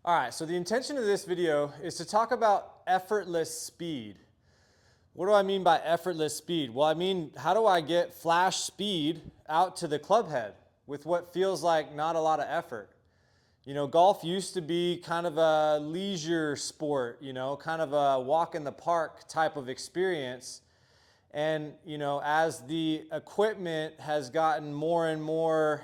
All right, so the intention of this video is to talk about effortless speed. What do I mean by effortless speed? Well, I mean, how do I get flash speed out to the club head with what feels like not a lot of effort? You know, golf used to be kind of a leisure sport, kind of a walk in the park type of experience. And, as the equipment has gotten more and more,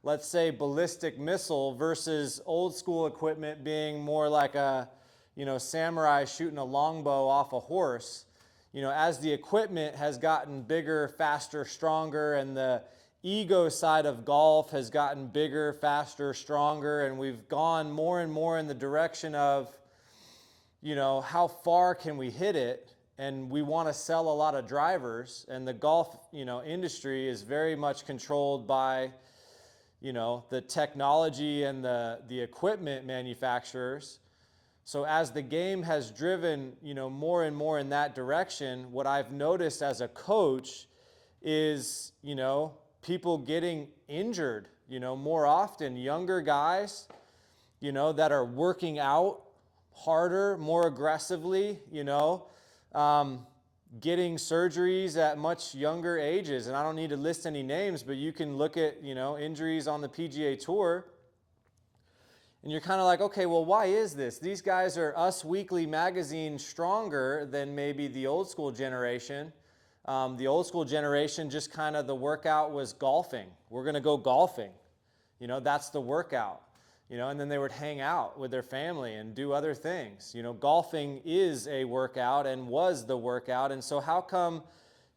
let's say, ballistic missile versus old school equipment being more like a, samurai shooting a longbow off a horse, as the equipment has gotten bigger, faster, stronger, and the ego side of golf has gotten bigger, faster, stronger, and we've gone more and more in the direction of, how far can we hit it? And we want to sell a lot of drivers, and the golf, industry is very much controlled by, the technology and the equipment manufacturers. So as the game has driven, more and more in that direction, what I've noticed as a coach is, people getting injured, more often, younger guys, that are working out harder, more aggressively, getting surgeries at much younger ages. And I don't need to list any names, but you can look at, injuries on the PGA Tour. And you're kind of like, okay, well, why is this? These guys are Us Weekly magazine stronger than maybe the old school generation. The old school generation, just kind of the workout was golfing. We're going to go golfing. That's the workout. And then they would hang out with their family and do other things. Golfing is a workout and was the workout. And so how come,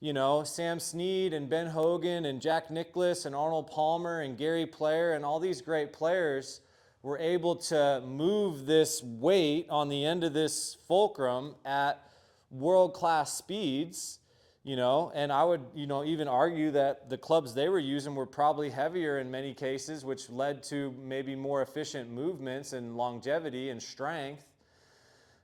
Sam Snead and Ben Hogan and Jack Nicklaus and Arnold Palmer and Gary Player and all these great players were able to move this weight on the end of this fulcrum at world-class speeds, and I would, even argue that the clubs they were using were probably heavier in many cases, which led to maybe more efficient movements and longevity and strength.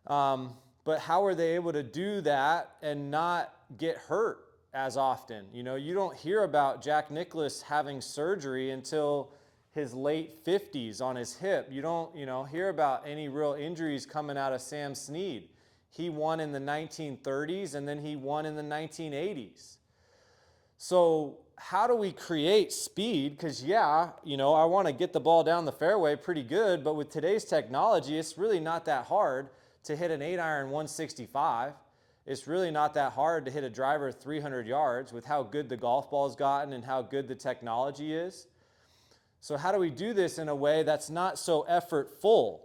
But how were they able to do that and not get hurt as often? You don't hear about Jack Nicklaus having surgery until his late 50s on his hip. You don't, hear about any real injuries coming out of Sam Snead. He won in the 1930s, and then he won in the 1980s. So how do we create speed? Because, I want to get the ball down the fairway pretty good, but with today's technology, it's really not that hard to hit an 8-iron 165. It's really not that hard to hit a driver 300 yards with how good the golf ball's gotten and how good the technology is. So how do we do this in a way that's not so effortful?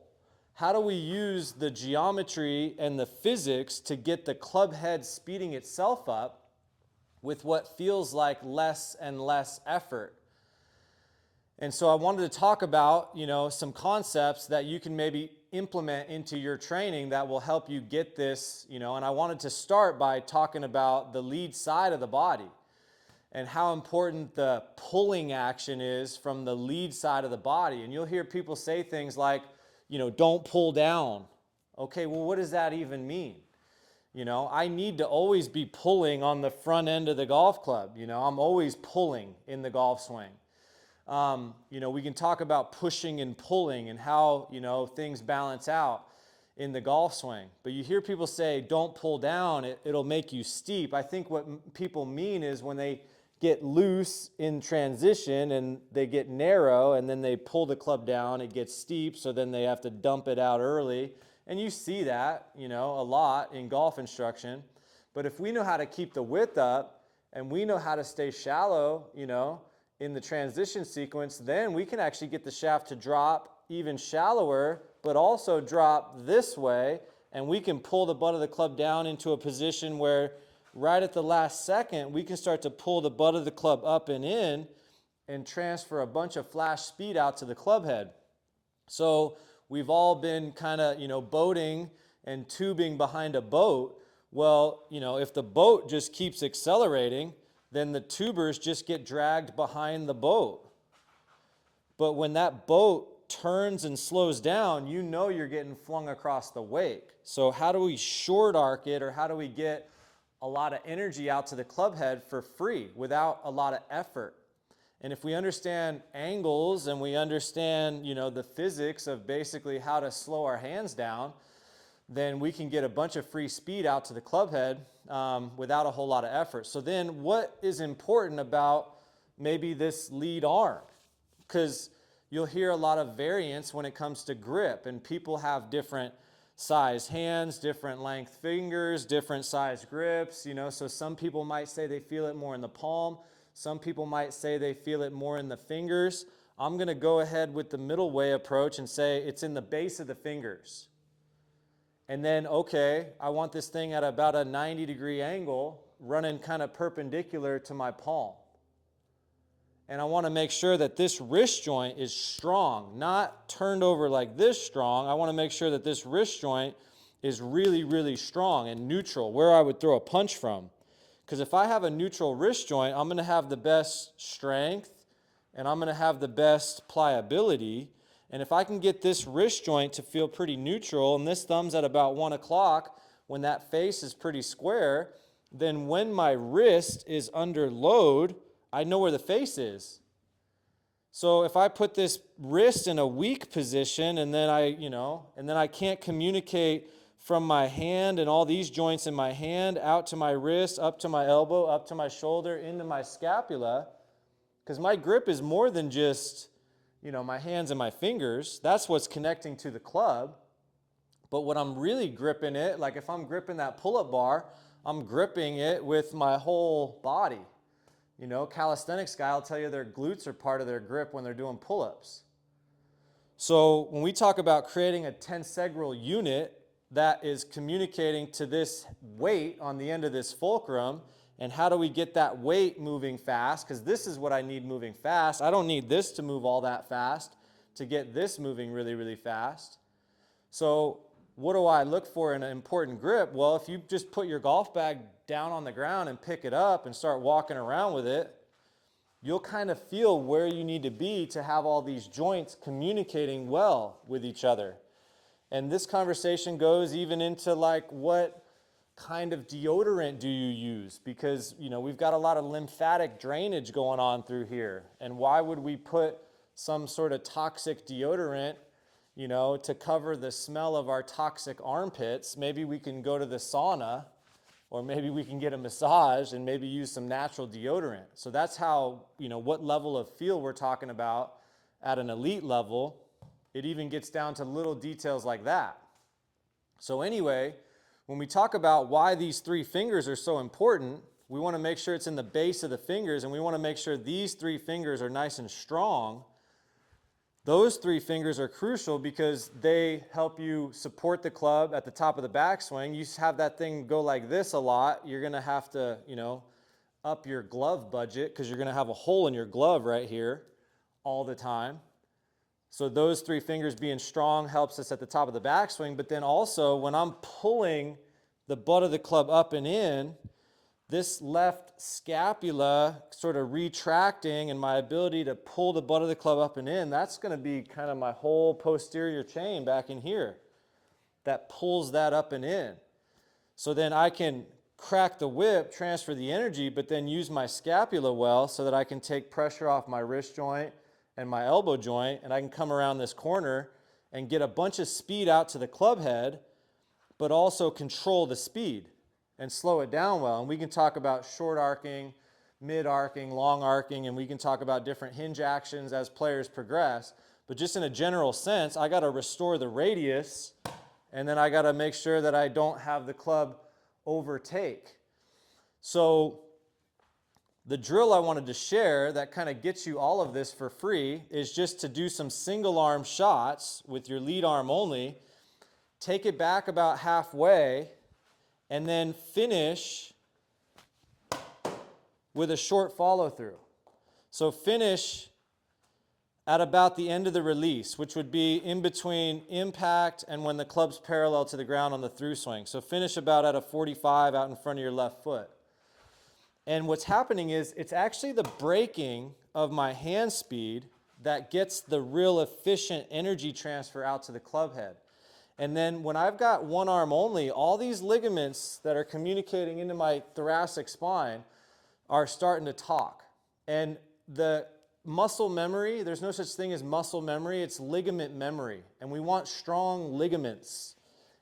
How do we use the geometry and the physics to get the club head speeding itself up with what feels like less and less effort? And so I wanted to talk about, some concepts that you can maybe implement into your training that will help you get this, and I wanted to start by talking about the lead side of the body and how important the pulling action is from the lead side of the body. And you'll hear people say things like, don't pull down. Okay, well, what does that even mean? I need to always be pulling on the front end of the golf club. I'm always pulling in the golf swing. We can talk about pushing and pulling and how, things balance out in the golf swing. But you hear people say, don't pull down, it'll make you steep. I think what people mean is when they get loose in transition and they get narrow and then they pull the club down, it gets steep, so then they have to dump it out early. And you see that, a lot in golf instruction. But if we know how to keep the width up and we know how to stay shallow, in the transition sequence, then we can actually get the shaft to drop even shallower, but also drop this way, and we can pull the butt of the club down into a position where right at the last second, we can start to pull the butt of the club up and in and transfer a bunch of flash speed out to the club head. So we've all been kind of, boating and tubing behind a boat. Well, if the boat just keeps accelerating, then the tubers just get dragged behind the boat. But when that boat turns and slows down, you're getting flung across the wake. So how do we short arc it, or how do we get a lot of energy out to the club head for free without a lot of effort? And if we understand angles and we understand, the physics of basically how to slow our hands down, then we can get a bunch of free speed out to the club head without a whole lot of effort. So then what is important about maybe this lead arm? Because you'll hear a lot of variance when it comes to grip, and people have different size hands, different length fingers, different size grips, so some people might say they feel it more in the palm. Some people might say they feel it more in the fingers. I'm going to go ahead with the middle way approach and say it's in the base of the fingers. And then, okay, I want this thing at about a 90-degree angle, running kind of perpendicular to my palm. And I want to make sure that this wrist joint is strong, not turned over like this strong. I want to make sure that this wrist joint is really, really strong and neutral, where I would throw a punch from. Because if I have a neutral wrist joint, I'm going to have the best strength and I'm going to have the best pliability. And if I can get this wrist joint to feel pretty neutral, and this thumb's at about 1 o'clock, when that face is pretty square, then when my wrist is under load, I know where the face is. So if I put this wrist in a weak position and then I can't communicate from my hand and all these joints in my hand out to my wrist, up to my elbow, up to my shoulder, into my scapula, because my grip is more than just, my hands and my fingers. That's what's connecting to the club. But when I'm really gripping it, like if I'm gripping that pull-up bar, I'm gripping it with my whole body. Calisthenics guy will tell you their glutes are part of their grip when they're doing pull-ups. So when we talk about creating a tensegral unit that is communicating to this weight on the end of this fulcrum, and how do we get that weight moving fast? Because this is what I need moving fast. I don't need this to move all that fast to get this moving really, really fast. So what do I look for in an important grip? Well, if you just put your golf bag down on the ground and pick it up and start walking around with it, you'll kind of feel where you need to be to have all these joints communicating well with each other. And this conversation goes even into like, what kind of deodorant do you use? Because, we've got a lot of lymphatic drainage going on through here. And why would we put some sort of toxic deodorant, to cover the smell of our toxic armpits? Maybe we can go to the sauna, or maybe we can get a massage and maybe use some natural deodorant. So that's how, what level of feel we're talking about at an elite level. It even gets down to little details like that. So anyway, when we talk about why these 3 fingers are so important, we want to make sure it's in the base of the fingers, and we want to make sure these 3 fingers are nice and strong. Those 3 fingers are crucial because they help you support the club at the top of the backswing. You have that thing go like this a lot, you're going to have to, up your glove budget because you're going to have a hole in your glove right here all the time. So those 3 fingers being strong helps us at the top of the backswing. But then also when I'm pulling the butt of the club up and in, this left scapula sort of retracting and my ability to pull the butt of the club up and in, that's going to be kind of my whole posterior chain back in here that pulls that up and in. So then I can crack the whip, transfer the energy, but then use my scapula well so that I can take pressure off my wrist joint and my elbow joint, and I can come around this corner and get a bunch of speed out to the club head, but also control the speed and slow it down well. And we can talk about short arcing, mid arcing, long arcing, and we can talk about different hinge actions as players progress. But just in a general sense, I got to restore the radius, and then I got to make sure that I don't have the club overtake. So the drill I wanted to share that kind of gets you all of this for free is just to do some single arm shots with your lead arm only, take it back about halfway, and then finish with a short follow through. So finish at about the end of the release, which would be in between impact and when the club's parallel to the ground on the through swing. So finish about at a 45 out in front of your left foot. And what's happening is it's actually the braking of my hand speed that gets the real efficient energy transfer out to the club head. And then when I've got one arm only, all these ligaments that are communicating into my thoracic spine are starting to talk. And the muscle memory, there's no such thing as muscle memory, it's ligament memory. And we want strong ligaments.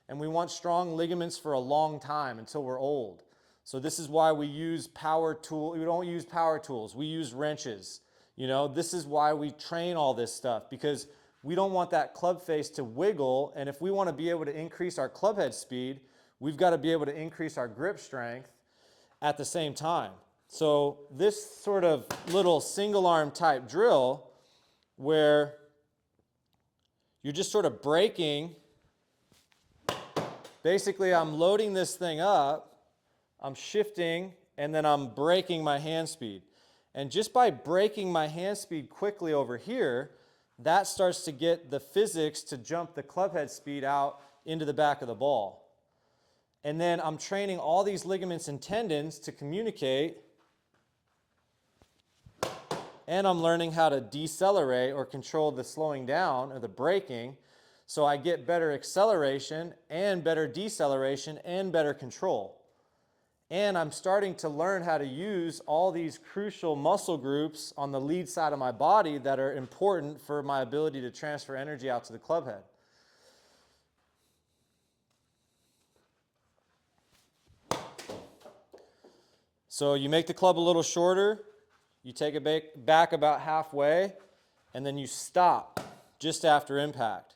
And we want strong ligaments for a long time until we're old. So this is why we use power tools. We don't use power tools, we use wrenches. You know, this is why we train all this stuff, because we don't want that club face to wiggle. And if we want to be able to increase our club head speed, we've got to be able to increase our grip strength at the same time. So this sort of little single arm type drill where you're just sort of braking, basically I'm loading this thing up, I'm shifting, and then I'm braking my hand speed. And just by braking my hand speed quickly over here, that starts to get the physics to jump the club head speed out into the back of the ball. And then I'm training all these ligaments and tendons to communicate, and I'm learning how to decelerate or control the slowing down or the braking, so I get better acceleration and better deceleration and better control. And I'm starting to learn how to use all these crucial muscle groups on the lead side of my body that are important for my ability to transfer energy out to the club head. So you make the club a little shorter, you take it back about halfway, and then you stop just after impact.